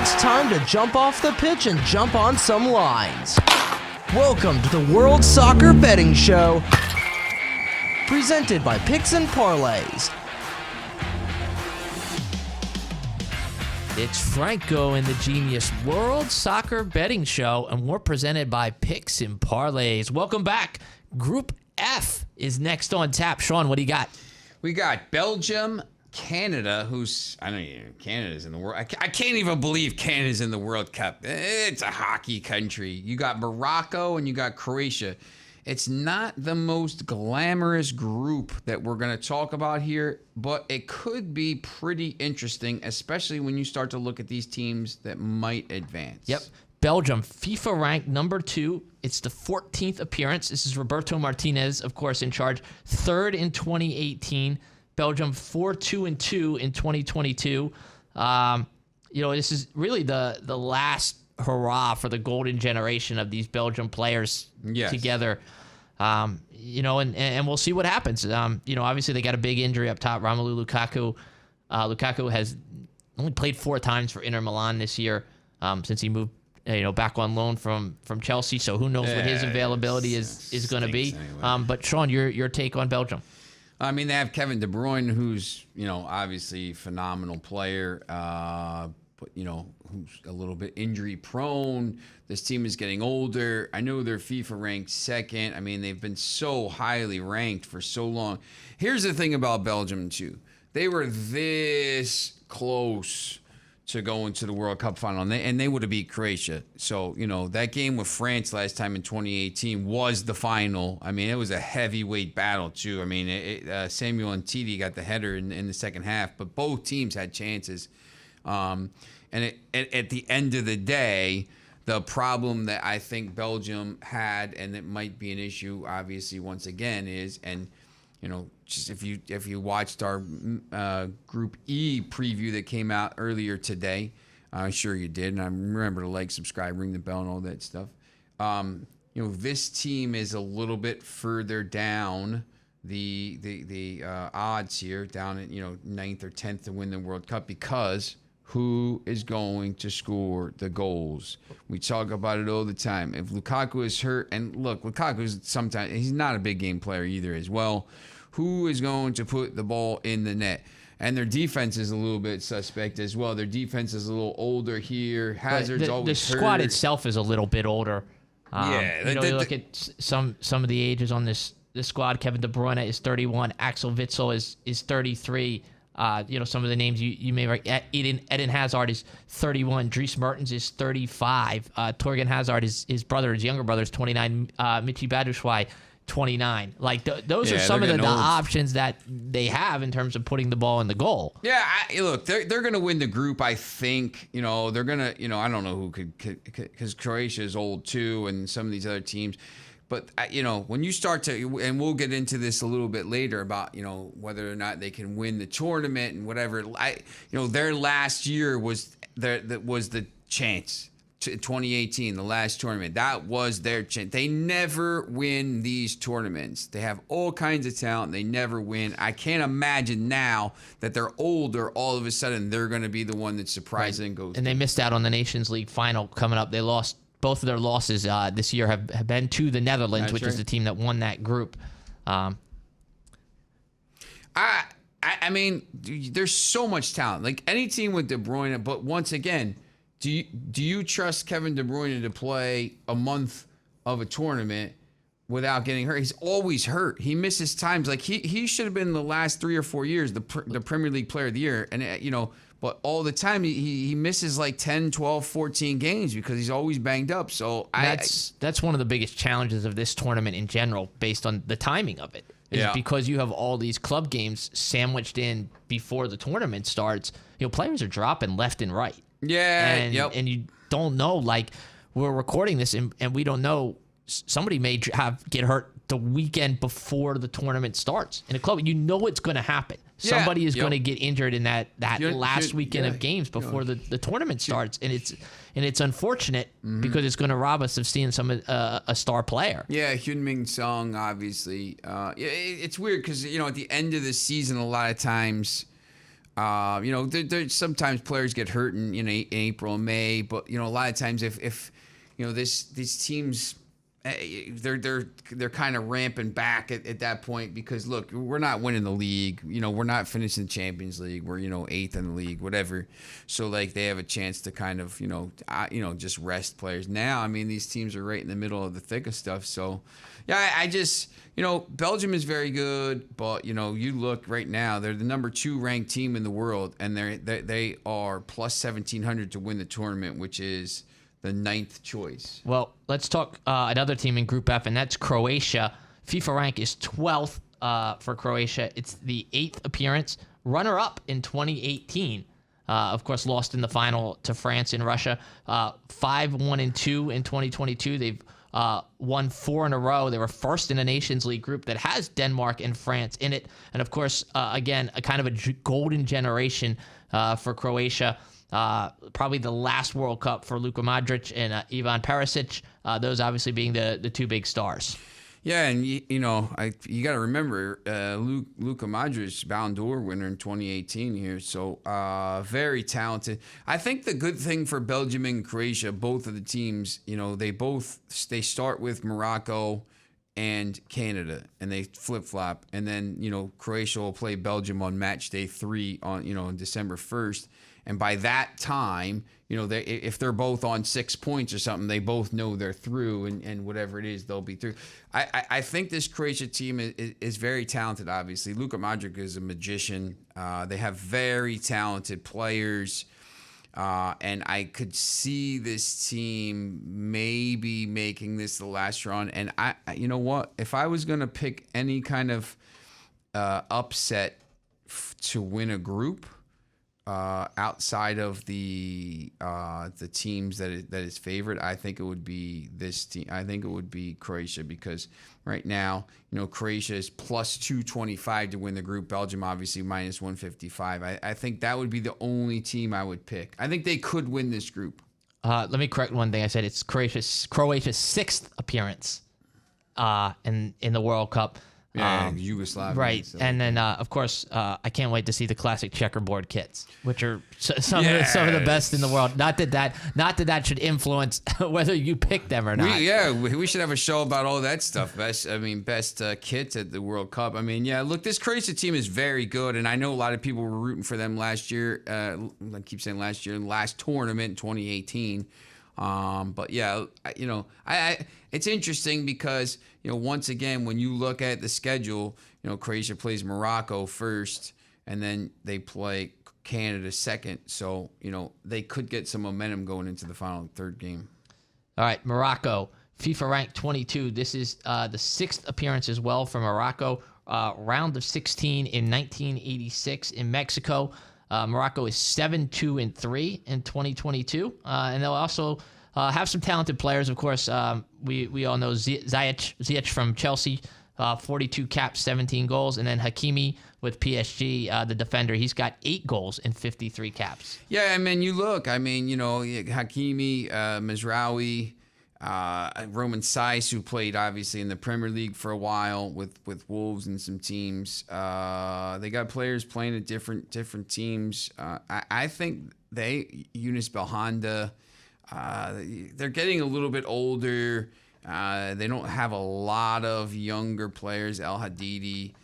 It's time to jump off the pitch and jump on some lines. Welcome to the World Soccer Betting Show, presented by Picks Parlays. It's Franko and the Genius World Soccer Betting Show, and we're presented by Picks and Parlays. Welcome back. Group F is next on tap. Sean, what do you got? We got Belgium, Canada, Canada's in the world. I can't even believe Canada's in the World Cup. It's a hockey country. You got Morocco and you got Croatia. It's not the most glamorous group that we're going to talk about here, but it could be pretty interesting, especially when you start to look at these teams that might advance. Yep. Belgium, FIFA ranked number 2. It's the 14th appearance. This is Roberto Martinez, of course, in charge. Third in 2018. Belgium 4-2-2 in 2022. This is really the last hurrah for the golden generation of these Belgian players together. And we'll see what happens. Obviously they got a big injury up top. Romelu Lukaku. Lukaku has only played 4 times for Inter Milan this year since he moved back on loan from Chelsea. So who knows what his availability is going to be. Anyway. But Sean, your take on Belgium? I mean, they have Kevin De Bruyne, who's, obviously a phenomenal player, but, who's a little bit injury prone. This team is getting older. I know they're FIFA ranked 2nd. I mean, they've been so highly ranked for so long. Here's the thing about Belgium, too. They were this close to going to the World Cup final, and they would have beat Croatia. So, that game with France last time in 2018 was the final. I mean, it was a heavyweight battle, too. I mean, Samuel Umtiti got the header in the second half, but both teams had chances. And at the end of the day, the problem that I think Belgium had, and it might be an issue, obviously, once again, is, just if you watched our Group E preview that came out earlier today, I'm sure you did, and I remember to like, subscribe, ring the bell, and all that stuff. This team is a little bit further down the odds here, down at 9th or 10th to win the World Cup, because who is going to score the goals? We talk about it all the time. If Lukaku is hurt, and look, Lukaku's sometimes, he's not a big game player either as well. Who is going to put the ball in the net? And their defense is a little bit suspect as well. Their defense is a little older here. Hazard's always hurt. The squad itself is a little bit older. You look at some of the ages on this squad. Kevin De Bruyne is 31. Axel Witsel is 33. Some of the names you may recognize. Eden Hazard is 31. Dries Mertens is 35. Torgan Hazard, his younger brother, is 29. Michy Batshuayi, 29. Those are some of the options that they have in terms of putting the ball in the goal. Yeah, look, they're going to win the group, I think. They're going to, I don't know who could, because Croatia is old too, and some of these other teams. But, when you start to, and we'll get into this a little bit later about, whether or not they can win the tournament and whatever. Their last year was the chance. 2018, the last tournament. That was their chance. They never win these tournaments. They have all kinds of talent. They never win. I can't imagine now that they're older, all of a sudden they're going to be the one that surprises and goes. And they missed out on the Nations League final coming up. They lost. Both of their losses this year have been to the Netherlands, which is the team that won that group. I mean, there's so much talent. Like any team with De Bruyne, but once again, do you trust Kevin De Bruyne to play a month of a tournament without getting hurt? He's always hurt. He misses times. Like he should have been the last 3 or 4 years the Premier League Player of the Year, and but all the time he misses like 10, 12, 14 games because he's always banged up. So that's one of the biggest challenges of this tournament in general, based on the timing of it. Because you have all these club games sandwiched in before the tournament starts. Players are dropping left and right. Yeah, and you don't know. Like, we're recording this and we don't know. Somebody may get hurt the weekend before the tournament starts in a club. It's going to happen. Somebody is going to get injured in that last weekend of games before the tournament starts, and it's unfortunate because it's going to rob us of seeing a star player. Yeah, Heung-min Son, obviously. It's weird because at the end of the season, a lot of times Sometimes players get hurt in April and May, but a lot of times if these teams, they're kind of ramping back at that point because look, we're not winning the league, we're not finishing the Champions League, we're 8th in the league, whatever. So like they have a chance to kind of just rest players. Now, I mean, these teams are right in the middle of the thick of stuff. So yeah, I just Belgium is very good, but you look right now, they're the number 2 ranked team in the world, and they are plus 1,700 to win the tournament, which is the 9th choice. Well, let's talk another team in Group F, and that's Croatia. FIFA rank is 12th for Croatia. It's the 8th appearance, runner-up in 2018. Of course, lost in the final to France and Russia. 5-1-2 in 2022. They've won 4 in a row. They were first in a Nations League group that has Denmark and France in it. And of course, again, a kind of a golden generation for Croatia. Probably the last World Cup for Luka Modric and Ivan Perisic. Those obviously being the 2 big stars. Yeah, and you got to remember Luka Modric, Ballon d'Or winner in 2018 here, so very talented. I think the good thing for Belgium and Croatia, both of the teams, they start with Morocco and Canada, and they flip-flop, and then Croatia will play Belgium on match day 3 on December 1st. And by that time, if they're both on 6 points or something, they both know they're through, and whatever it is, they'll be through. I think this Croatia team is very talented, obviously. Luka Modric is a magician. They have very talented players. And I could see this team maybe making this the last run. And you know what? If I was going to pick any kind of upset to win a group, outside of the teams that is favored, I think it would be this team. I think it would be Croatia, because right now, Croatia is plus 225 to win the group. Belgium obviously minus 155. I think that would be the only team I would pick. I think they could win this group. Let me correct one thing I said. It's Croatia's 6th appearance in the World Cup. Yeah, Yugoslavia. Right. So. And then, of course, I can't wait to see the classic checkerboard kits, which are some of the best in the world. Not that should influence whether you pick them or not. We should have a show about all that stuff. Best kits at the World Cup. I mean, yeah, look, this Croatia team is very good, and I know a lot of people were rooting for them last year. I keep saying last year, last tournament in 2018. But yeah, it's interesting because, once again, when you look at the schedule, Croatia plays Morocco first, and then they play Canada second. So, they could get some momentum going into the final 3rd game. All right, Morocco, FIFA ranked 22. This is the 6th appearance as well for Morocco. Round of 16 in 1986 in Mexico. Morocco is 7-2-3 in 2022, and they'll also have some talented players. Of course, we all know Ziyech from Chelsea, 42 caps, 17 goals, and then Hakimi with PSG, the defender. He's got 8 goals and 53 caps. Yeah, I mean, Hakimi, Mezraoui, Roman Saiz, who played obviously in the Premier League for a while with Wolves and some teams. They got players playing at different teams. I think Yunus Belhanda, they're getting a little bit older. They don't have a lot of younger players. El Hadidi,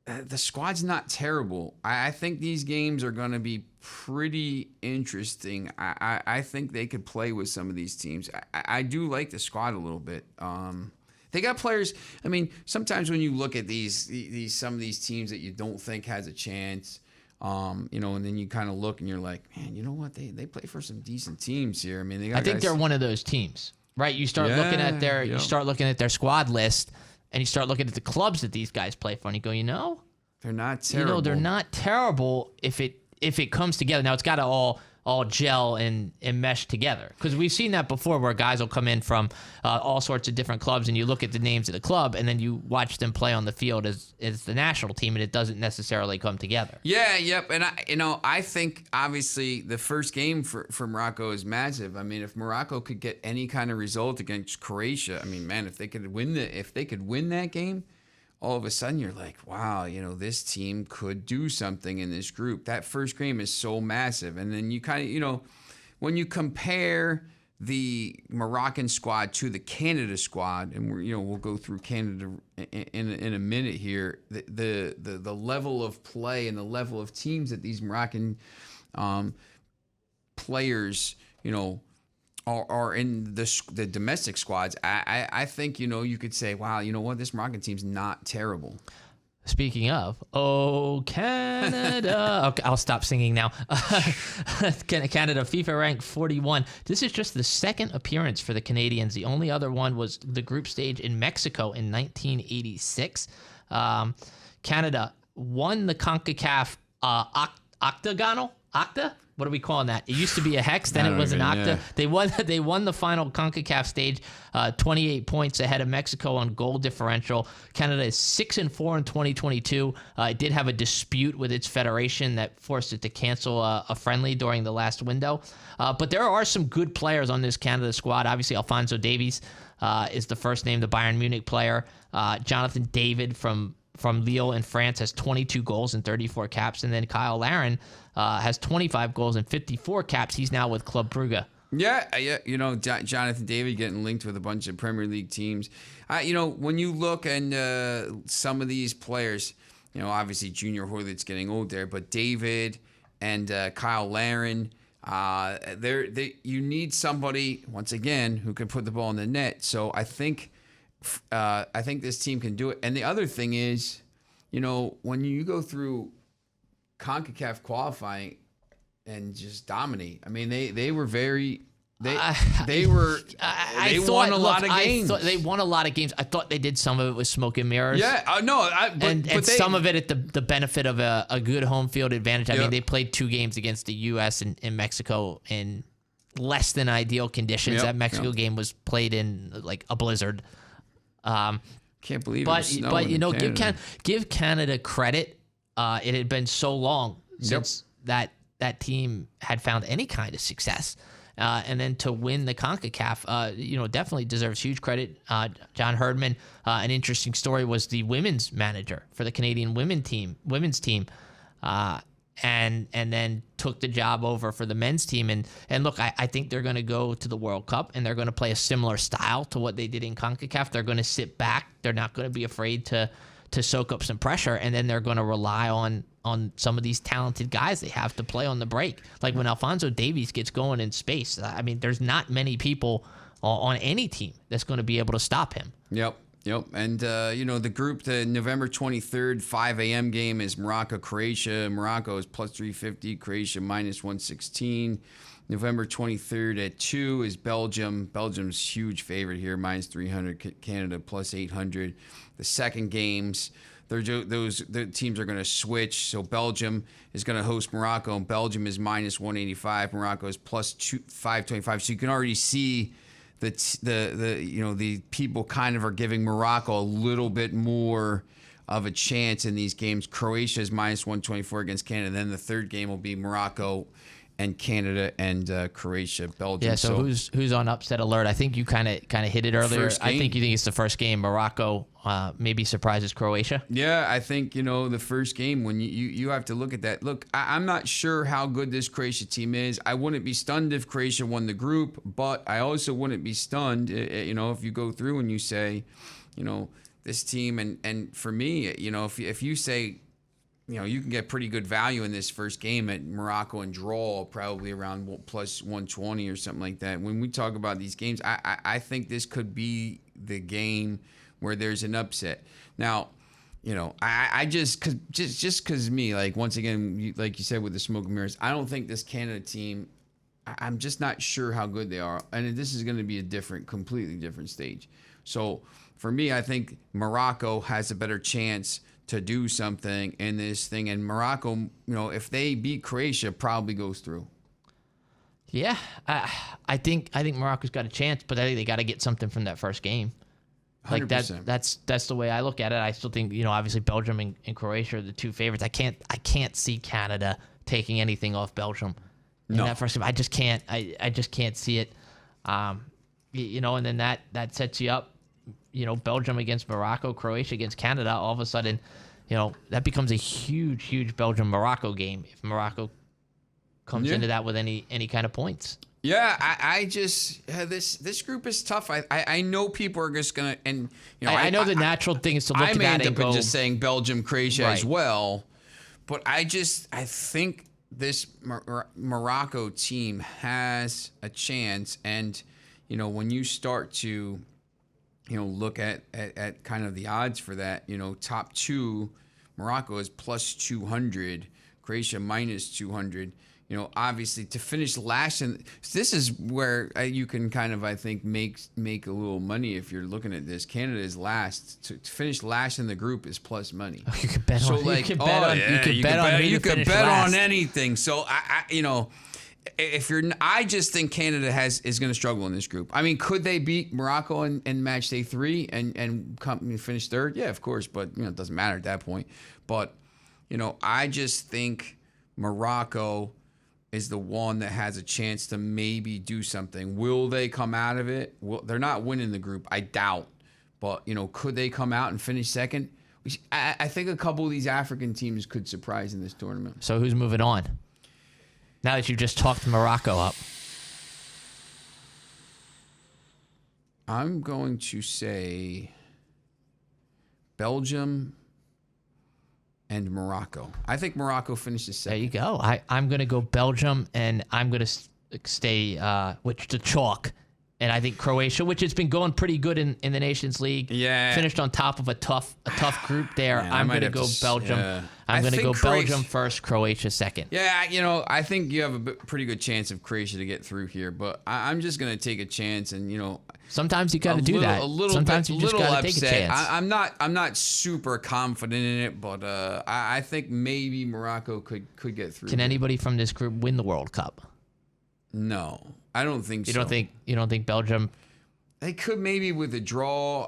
the squad's not terrible. I think these games are going to be pretty interesting. I think they could play with some of these teams. I do like the squad a little bit. They got players. I mean, sometimes when you look at some of these teams that you don't think has a chance, and then you kind of look and you're like, man, you know what? They play for some decent teams here. I mean, they got. I think they're one of those teams, right? You start looking at their squad list, and you start looking at the clubs that these guys play for, and you go, they're not terrible. They're not terrible if it comes together. Now it's got to all gel and mesh together, because we've seen that before, where guys will come in from all sorts of different clubs, and you look at the names of the club, and then you watch them play on the field as the national team, and it doesn't necessarily come together. Yeah, yep. And I think obviously the first game for Morocco is massive. I mean, if Morocco could get any kind of result against Croatia, I mean, man, if they could win that game, all of a sudden you're like, wow, this team could do something in this group. That first game is so massive. And then you kind of, when you compare the Moroccan squad to the Canada squad, and we'll go through Canada in a minute here, the level of play and the level of teams that these Moroccan players, are in the domestic squads. I think, you could say, wow, you know what, this Moroccan team's not terrible. Speaking of, oh, Canada. Okay, I'll stop singing now. Canada, FIFA ranked 41. This is just the second appearance for the Canadians. The only other one was the group stage in Mexico in 1986. Canada won the CONCACAF octagonal? Octa? What are we calling that? It used to be a hex, then it was an octa. Yeah. They won the final CONCACAF stage, 28 points ahead of Mexico on goal differential. Canada is 6-4 in 2022. It did have a dispute with its federation that forced it to cancel a friendly during the last window. But there are some good players on this Canada squad. Obviously, Alphonso Davies is the first name, the Bayern Munich player. Jonathan David from Lille in France has 22 goals and 34 caps. And then Kyle Larin has 25 goals and 54 caps. He's now with Club Brugge. Yeah. Jonathan David getting linked with a bunch of Premier League teams. When you look at some of these players, obviously Junior Hoylett's getting old there, but David and Kyle Larin, you need somebody, once again, who can put the ball in the net. So I think this team can do it. And the other thing is, when you go through CONCACAF qualifying and just dominate, I mean, they were very. They won a lot of games. They won a lot of games. I thought they did some of it with smoke and mirrors. Yeah, but some of it at the benefit of a good home field advantage. I mean, they played 2 games against the U.S. and Mexico in less than ideal conditions. That Mexico game was played in like a blizzard. Can't believe it. But give Canada credit. It had been so long since that team had found any kind of success. And then to win the CONCACAF, definitely deserves huge credit. John Herdman, an interesting story, was the women's manager for the Canadian women's team, and then took the job over for the men's team. And look, I think they're going to go to the World Cup, and they're going to play a similar style to what they did in CONCACAF. They're going to sit back. They're not going to be afraid to soak up some pressure, and then they're going to rely on some of these talented guys they have to play on the break. Like when Alphonso Davies gets going in space, I mean, there's not many people on any team that's going to be able to stop him. Yep. And, the group, the November 23rd, 5 a.m. game is Morocco-Croatia. Morocco is plus 350, Croatia minus 116. November 23rd at 2 is Belgium. Belgium's huge favorite here, minus 300. Canada plus 800. The second games, the teams are going to switch. So Belgium is going to host Morocco, and Belgium is minus 185. Morocco is plus 525. So you can already see the people kind of are giving Morocco a little bit more of a chance in these games. Croatia is minus 124 against Canada. Then the third game will be Morocco and Canada and Croatia, Belgium. Yeah, so who's on upset alert? I think you kind of hit it earlier. I think you think it's the first game. Morocco maybe surprises Croatia. Yeah, I think, the first game, when you have to look at that. Look, I'm not sure how good this Croatia team is. I wouldn't be stunned if Croatia won the group, but I also wouldn't be stunned, if you go through and you say, this team, and for me, if you say, you can get pretty good value in this first game at Morocco and draw probably around plus 120 or something like that. When we talk about these games, I think this could be the game where there's an upset. Now, I just because me, like, once again, like you said with the smoke and mirrors, I don't think this Canada team, I'm just not sure how good they are. And this is going to be a completely different stage. So for me, I think Morocco has a better chance to do something in this thing. And Morocco, if they beat Croatia, probably goes through. Yeah, I think Morocco's got a chance, but I think they got to get something from that first game. Like 100%. that's the way I look at it. I still think, obviously Belgium and Croatia are the two favorites. I can't see Canada taking anything off Belgium in that first game. I just can't see it. And then that sets you up. Belgium against Morocco, Croatia against Canada, all of a sudden, that becomes a huge, huge Belgium-Morocco game if Morocco comes into that with any kind of points. Yeah, I just this group is tough. I know people are just gonna, and I know the natural thing is to look at that end and up go just saying Belgium, Croatia Right. as well, but I think this Morocco team has a chance, and when you start to look at kind of the odds for that, top two, Morocco is plus 200, Croatia minus 200. Obviously to finish last, and this is where you can kind of, I think, make a little money if you're looking at this. Canada is last. To finish last in the group is plus money. You could bet on. You could bet on. You could bet on. You could bet on anything. So I just think Canada is going to struggle in this group. I mean, could they beat Morocco in match day 3 and finish third? Yeah, of course, but it doesn't matter at that point. But I just think Morocco is the one that has a chance to maybe do something. Will they come out of it? They're not winning the group, I doubt. But could they come out and finish second? I think a couple of these African teams could surprise in this tournament. So who's moving on? Now that you've just talked Morocco up. I'm going to say Belgium and Morocco. I think Morocco finishes second. There you go. I'm going to go Belgium, and I'm going to stay the chalk. And I think Croatia, which has been going pretty good in the Nations League, finished on top of a tough group there. Man, I'm going to go Belgium. I'm going to go Belgium first, Croatia second. Yeah, I think you have a pretty good chance of Croatia to get through here, but I'm just going to take a chance, and sometimes you got to do that. Sometimes you just got to take a chance. I'm not super confident in it, but I think maybe Morocco could get through. Can anybody from this group win the World Cup? No, I don't think so. You don't think Belgium? They could maybe with a draw.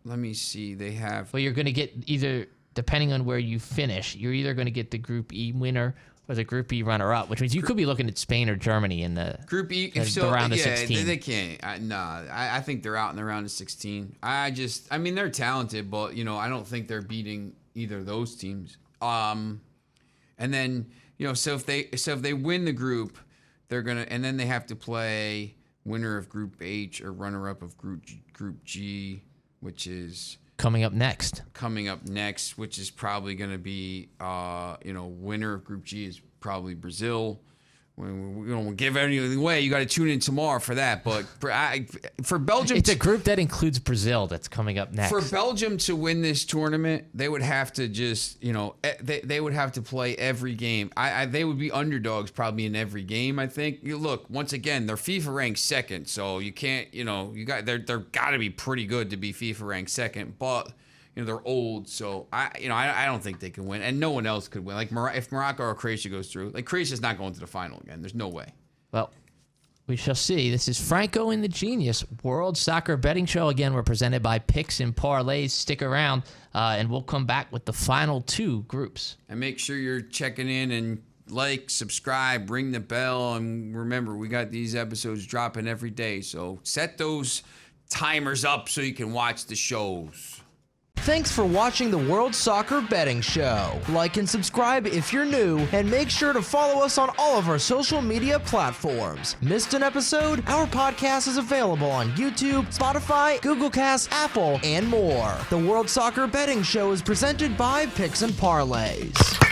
Let me see. They have. Well, you're going to get either, depending on where you finish, you're either going to get the Group E winner or the Group E runner-up, which means you could be looking at Spain or Germany in the Group E. the round of 16. They can't. I think they're out in the round of 16. I mean, they're talented, but I don't think they're beating either of those teams. And then so if they win the group, they're gonna, and then they have to play winner of Group H or runner-up of Group G, which is coming up next, which is probably going to be, winner of Group G is probably Brazil. We don't give anything away. You got to tune in tomorrow for that. But for Belgium, it's a group that includes Brazil that's coming up next. For Belgium to win this tournament, they would have to just, they would have to play every game. They would be underdogs probably in every game. I think. Look, once again, they're FIFA ranked second, so you can't, they're got to be pretty good to be FIFA ranked second, but. They're old, so I don't think they can win, and no one else could win. Like if Morocco or Croatia goes through, Croatia's not going to the final again. There's no way. Well, we shall see. This is Franco and the Genius World Soccer Betting Show. Again, we're presented by Picks and Parlays. Stick around, and we'll come back with the final 2 groups. And make sure you're checking in and subscribe, ring the bell, and remember, we got these episodes dropping every day, so set those timers up so you can watch the shows. Thanks for watching the World Soccer Betting Show. Like and subscribe if you're new, and make sure to follow us on all of our social media platforms. Missed an episode? Our podcast is available on YouTube, Spotify, Google Cast, Apple, and more. The World Soccer Betting Show is presented by Picks and Parlays.